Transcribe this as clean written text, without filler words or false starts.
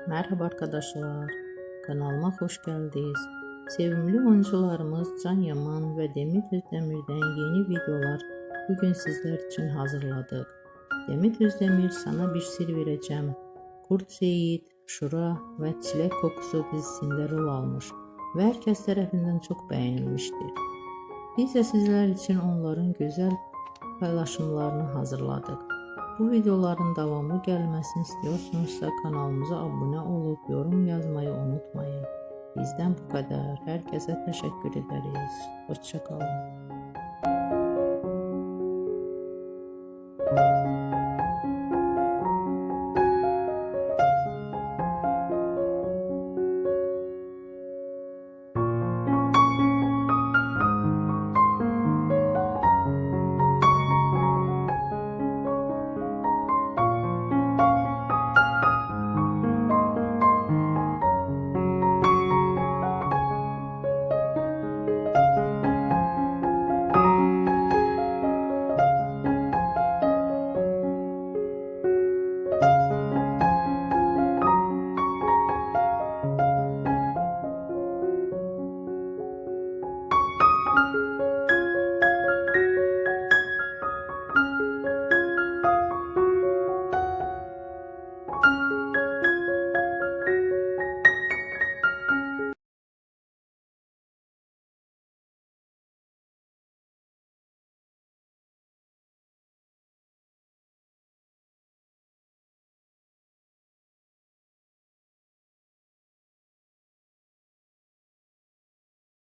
Merhaba arkadaşlar, kanalıma hoş geldiniz. Sevimli oyuncularımız Can Yaman ve Demir Özdemir'den yeni videolar bugün sizler için hazırladık. Demir Özdemir sana bir sır vereceğim. Kurt Seyit, Şura ve Çilek Kokusu dizisinde rol almış ve herkes tarafından çok beğenilmiştir. Biz de sizler için onların güzel paylaşımlarını hazırladık. Bu videoların devamı gelmesini istiyorsanızsa kanalımıza abone olup yorum yazmayı unutmayın. Bizden bu kadar. Herkese teşekkür ederiz. Hoşça kalın.